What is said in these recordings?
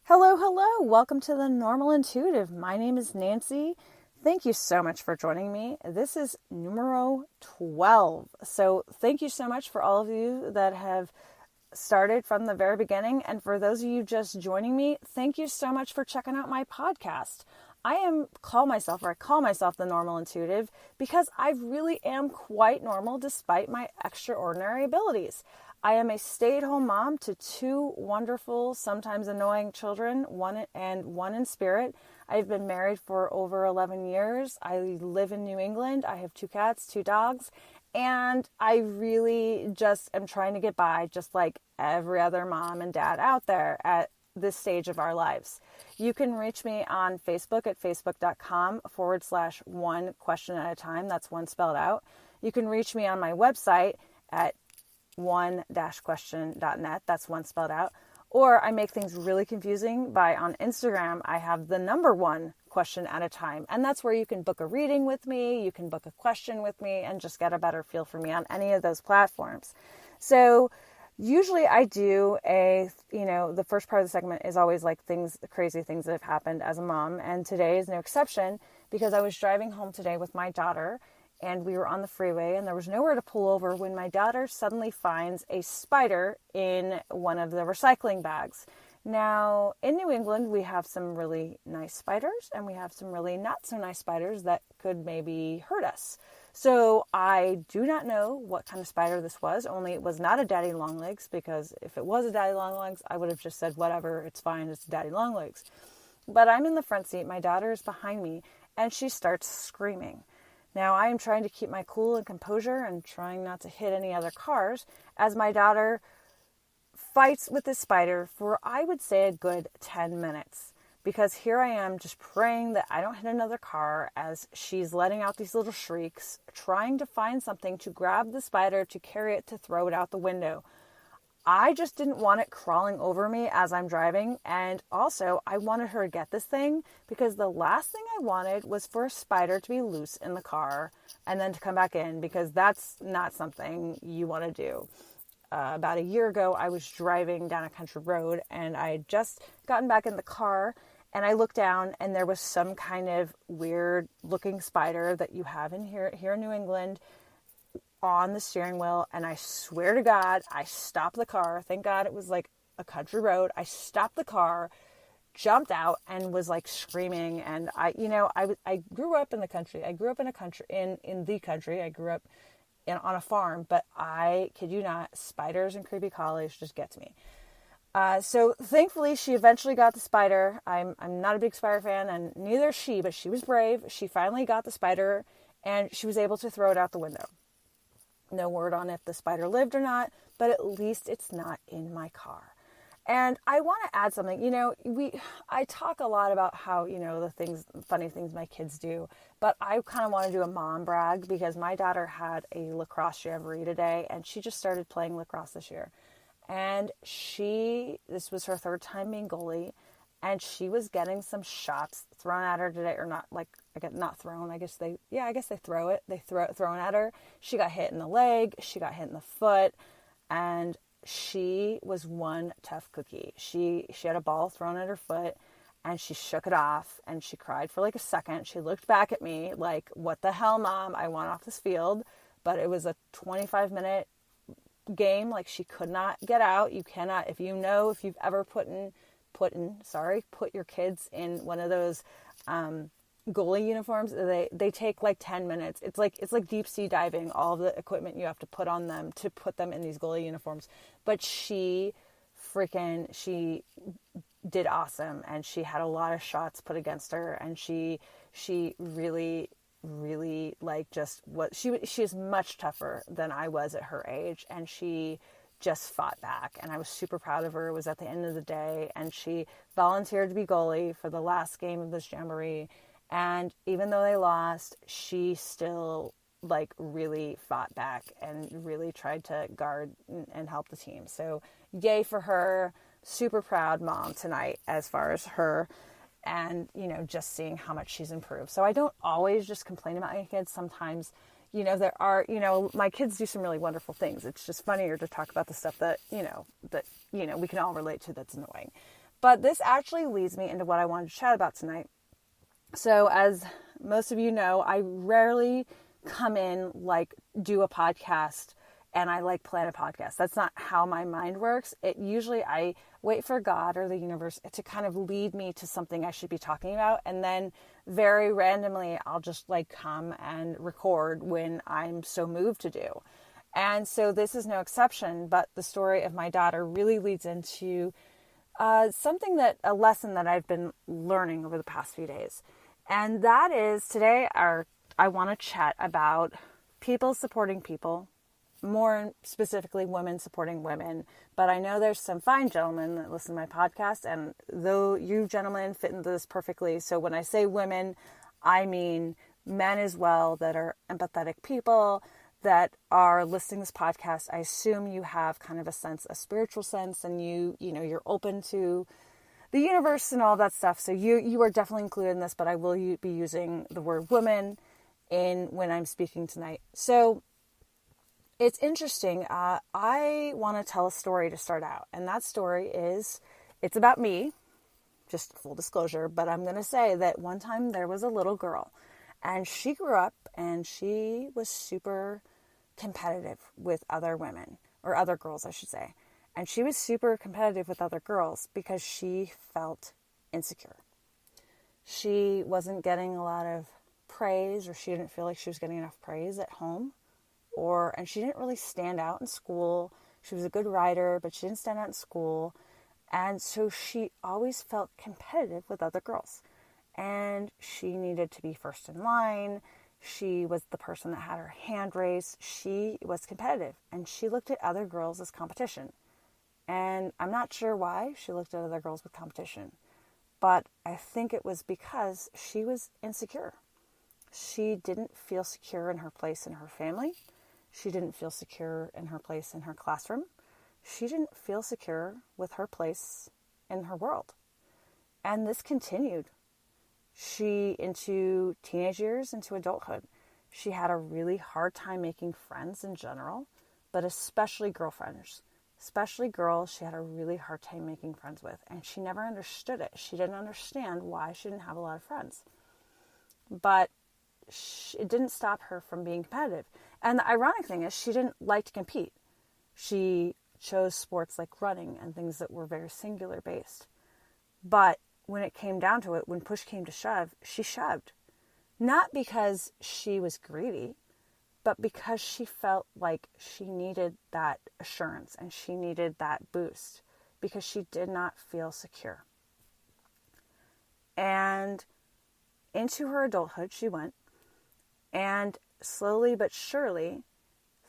Hello. Welcome to the Normal Intuitive. My name is Nancy. Thank you so much for joining me. This is numero 12. So thank you so much for all of you that have started from the very beginning. And for those of you just joining me, thank you so much for checking out my podcast. I call myself the Normal Intuitive because I really am quite normal despite my extraordinary abilities. I am a stay-at-home mom to two wonderful, sometimes annoying children, one in spirit. I've been married for over 11 years. I live in New England. I have 2 cats, 2 dogs, and I really just am trying to get by just like every other mom and dad out there at this stage of our lives. You can reach me on Facebook at facebook.com/one question at a time. That's one spelled out. You can reach me on my website at one-question.net. That's one spelled out. Or I make things really confusing by on Instagram, I have the number 1 question at a time. And that's where you can book a reading with me. You can book a question with me and just get a better feel for me on any of those platforms. So usually I do the first part of the segment is always like crazy things that have happened as a mom. And today is no exception because I was driving home today with my daughter and we were on the freeway and there was nowhere to pull over when my daughter suddenly finds a spider in one of the recycling bags. Now, in New England, we have some really nice spiders and we have some really not so nice spiders that could maybe hurt us. So I do not know what kind of spider this was, only it was not a daddy longlegs, because if it was a daddy longlegs, I would have just said, whatever, it's fine, it's daddy longlegs. But I'm in the front seat, my daughter is behind me, and she starts screaming. Now, I am trying to keep my cool and composure and trying not to hit any other cars as my daughter fights with this spider for, I would say, a good 10 minutes. Because here I am just praying that I don't hit another car as she's letting out these little shrieks, trying to find something to grab the spider, to carry it, to throw it out the window. I just didn't want it crawling over me as I'm driving. And also, I wanted her to get this thing because the last thing I wanted was for a spider to be loose in the car and then to come back in, because that's not something you want to do. About a year ago, I was driving down a country road and I had just gotten back in the car and I looked down and there was some kind of weird looking spider that you have in here in New England on the steering wheel. And I swear to God, I stopped the car. Thank God it was like a country road. I stopped the car, jumped out and was like screaming. And I grew up in the country. I grew up in the country. I grew up on a farm, but I kid you not, spiders and creepy crawlies just get to me. So thankfully she eventually got the spider. I'm not a big spider fan and neither is she, but she was brave. She finally got the spider and she was able to throw it out the window. No word on if the spider lived or not, but at least it's not in my car. And I want to add something. I talk a lot about how, funny things my kids do, but I kind of want to do a mom brag because my daughter had a Lacrosse Jamboree today and she just started playing lacrosse this year. And this was her 3rd time being goalie, and she was getting some shots thrown at her today, or not not thrown. I guess they throw it. They throw it thrown at her. She got hit in the leg. She got hit in the foot, and she was one tough cookie. She had a ball thrown at her foot and she shook it off and she cried for like a second. She looked back at me like, what the hell, Mom? I want off this field. But it was a 25-minute game. Like, she could not get out. You cannot, if you've ever put your kids in one of those goalie uniforms, they take like 10 minutes. It's like deep sea diving, all of the equipment you have to put on them to put them in these goalie uniforms. But she did awesome, and she had a lot of shots put against her, and she really like she is much tougher than I was at her age, and she just fought back, and I was super proud of her. It was at the end of the day, and she volunteered to be goalie for the last game of this jamboree. And even though they lost, she still like really fought back and really tried to guard and help the team. So yay for her. Super proud mom tonight as far as her, and just seeing how much she's improved. So I don't always just complain about my kids. Sometimes there are, my kids do some really wonderful things. It's just funnier to talk about the stuff that we can all relate to that's annoying. But this actually leads me into what I wanted to chat about tonight. So as most of you know, I rarely come in, do a podcast and I plan a podcast. That's not how my mind works. I wait for God or the universe to kind of lead me to something I should be talking about. And then very randomly, I'll just come and record when I'm so moved to do. And so this is no exception, but the story of my daughter really leads into a lesson that I've been learning over the past few days. And that is today I want to chat about people supporting people, more specifically women supporting women. But I know there's some fine gentlemen that listen to my podcast, and though you gentlemen fit into this perfectly. So when I say women, I mean men as well that are empathetic people that are listening to this podcast. I assume you have kind of a spiritual sense, and you're open to the universe and all that stuff. So you are definitely included in this, but I will be using the word woman when I'm speaking tonight. So it's interesting. I want to tell a story to start out. And that story it's about me, just full disclosure, but I'm going to say that one time there was a little girl and she grew up and she was super competitive with other women, or other girls, I should say. And she was super competitive with other girls because she felt insecure. She wasn't getting a lot of praise, or she didn't feel like she was getting enough praise at home. And she didn't really stand out in school. She was a good writer, but she didn't stand out in school. And so she always felt competitive with other girls. And she needed to be first in line. She was the person that had her hand raised. She was competitive. And she looked at other girls as competition. And I'm not sure why she looked at other girls with competition. But I think it was because she was insecure. She didn't feel secure in her place in her family. She didn't feel secure in her place in her classroom. She didn't feel secure with her place in her world. And this continued. Into teenage years, into adulthood, she had a really hard time making friends in general, but especially girlfriends. Especially girls, she had a really hard time making friends with. And she never understood it. She didn't understand why she didn't have a lot of friends. But it didn't stop her from being competitive. And the ironic thing is she didn't like to compete. She chose sports like running and things that were very singular based. But when it came down to it, when push came to shove, she shoved. Not because she was greedy, but because she felt like she needed that assurance and she needed that boost because she did not feel secure. And into her adulthood she went. And slowly but surely,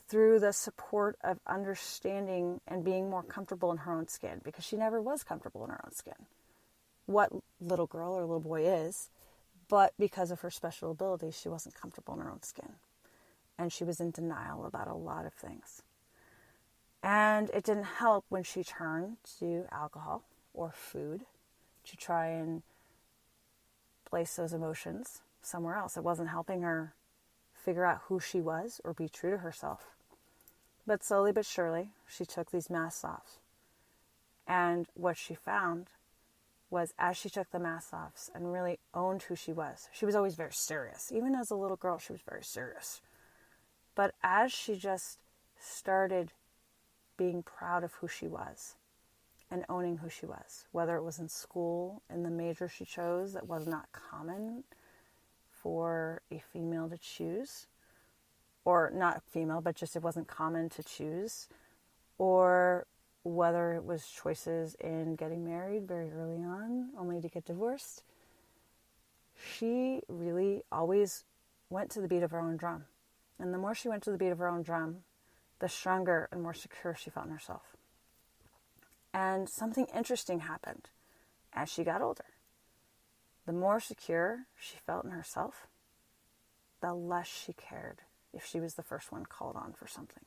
through the support of understanding and being more comfortable in her own skin, because she never was comfortable in her own skin, what little girl or little boy is, but because of her special abilities, she wasn't comfortable in her own skin. And she was in denial about a lot of things. And it didn't help when she turned to alcohol or food to try and place those emotions somewhere else. It wasn't helping her figure out who she was or be true to herself. But slowly but surely, she took these masks off. And what she found was as she took the masks off and really owned who she was always very serious. Even as a little girl, she was very serious. But as she just started being proud of who she was and owning who she was, whether it was in school, in the major she chose that was not common for a female to choose, or not female, but just it wasn't common to choose, or whether it was choices in getting married very early on, only to get divorced, she really always went to the beat of her own drum. And the more she went to the beat of her own drum, the stronger and more secure she felt in herself. And something interesting happened as she got older. The more secure she felt in herself, the less she cared if she was the first one called on for something.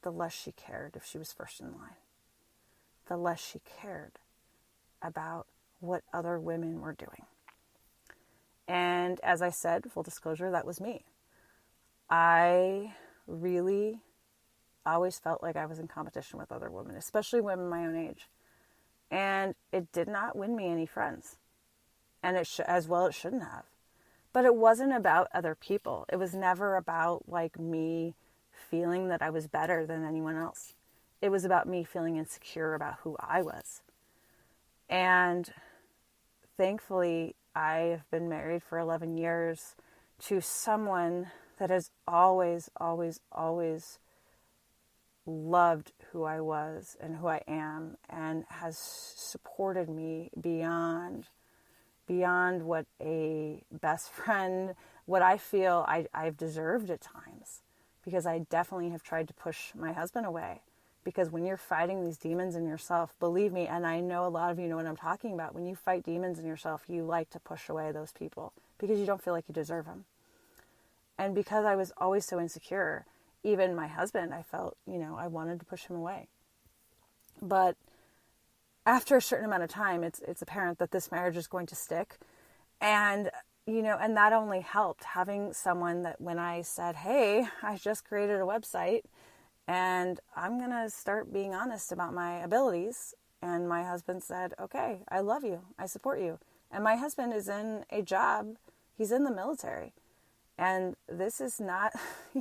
The less she cared if she was first in line. The less she cared about what other women were doing. And as I said, full disclosure, that was me. I really always felt like I was in competition with other women, especially women my own age. And it did not win me any friends. And as well, it shouldn't have. But it wasn't about other people. It was never about like me feeling that I was better than anyone else. It was about me feeling insecure about who I was. And thankfully, I have been married for 11 years to someone that has always, always, always loved who I was and who I am, and has supported me beyond what a best friend, what I feel I've deserved at times, because I definitely have tried to push my husband away. Because when you're fighting these demons in yourself, believe me, and I know a lot of you know what I'm talking about, when you fight demons in yourself, you like to push away those people because you don't feel like you deserve them. And because I was always so insecure, even my husband, I felt, I wanted to push him away. But after a certain amount of time, it's apparent that this marriage is going to stick. And, and that only helped, having someone that when I said, hey, I just created a website and I'm going to start being honest about my abilities. And my husband said, okay, I love you. I support you. And my husband is in a job. He's in the military. And this is not,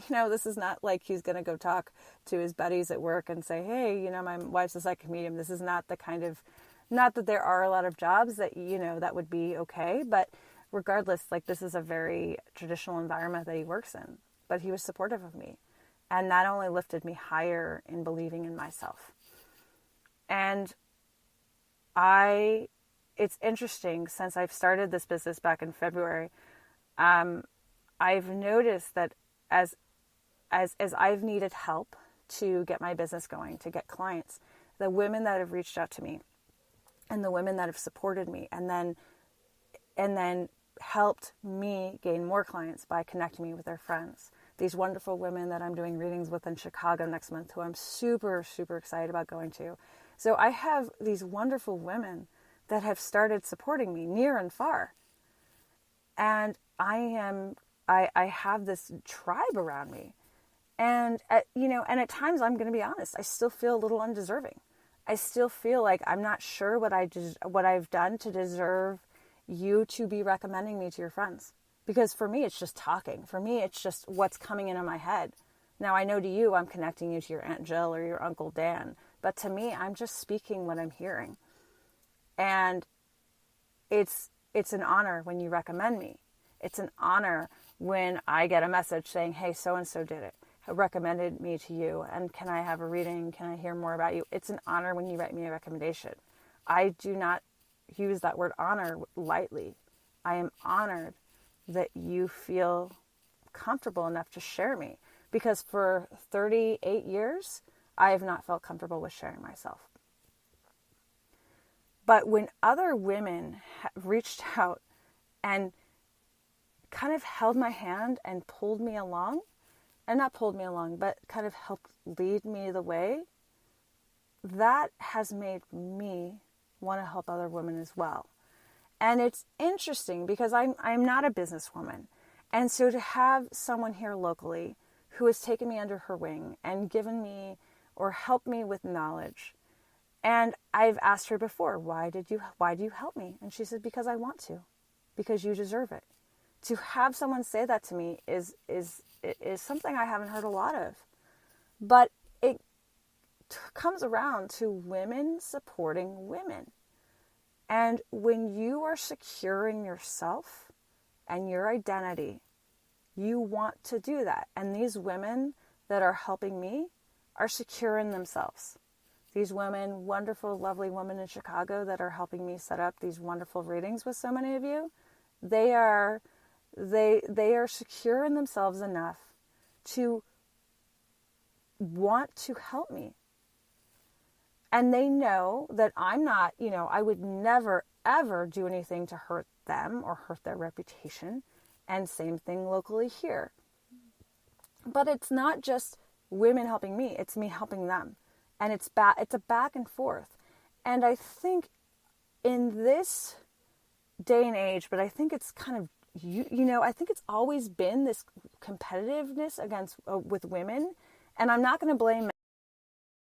this is not like he's going to go talk to his buddies at work and say, hey, my wife's a psychic medium. This is not the kind of, not that there are a lot of jobs that, that would be okay. But regardless, like, this is a very traditional environment that he works in. But he was supportive of me. And that only lifted me higher in believing in myself. And it's interesting, since I've started this business back in February, I've noticed that as I've needed help to get my business going, to get clients, the women that have reached out to me and the women that have supported me and then helped me gain more clients by connecting me with their friends. These wonderful women that I'm doing readings with in Chicago next month, who I'm super, super excited about going to. So I have these wonderful women that have started supporting me near and far. And I have this tribe around me. And, and at times, I'm going to be honest, I still feel a little undeserving. I still feel like I'm not sure what I've done to deserve you to be recommending me to your friends. Because for me, it's just talking. For me, it's just what's coming into my head. Now, I know to you, I'm connecting you to your Aunt Jill or your Uncle Dan. But to me, I'm just speaking what I'm hearing. And it's an honor when you recommend me. It's an honor when I get a message saying, hey, so-and-so did it, recommended me to you, and can I have a reading? Can I hear more about you? It's an honor when you write me a recommendation. I do not use that word honor lightly. I am honored that you feel comfortable enough to share me, because for 38 years, I have not felt comfortable with sharing myself. But when other women have reached out and kind of held my hand and pulled me along, and not pulled me along, but kind of helped lead me the way, that has made me want to help other women as well. And it's interesting because I'm not a businesswoman. And so to have someone here locally who has taken me under her wing and given me or helped me with knowledge. And I've asked her before, why do you help me? And she said, because I want to, because you deserve it. To have someone say that to me is something I haven't heard a lot of. But it comes around to women supporting women. And when you are secure in yourself and your identity, you want to do that. And these women that are helping me are secure in themselves. These women, wonderful, lovely women in Chicago that are helping me set up these wonderful readings with so many of you, they are secure in themselves enough to want to help me. And they know that I'm not, I would never, ever do anything to hurt them or hurt their reputation. And same thing locally here. But it's not just women helping me, it's me helping them. And it's a back and forth. And I think in this day and age, but I think it's kind of I think it's always been this competitiveness with women, and I'm not going to blame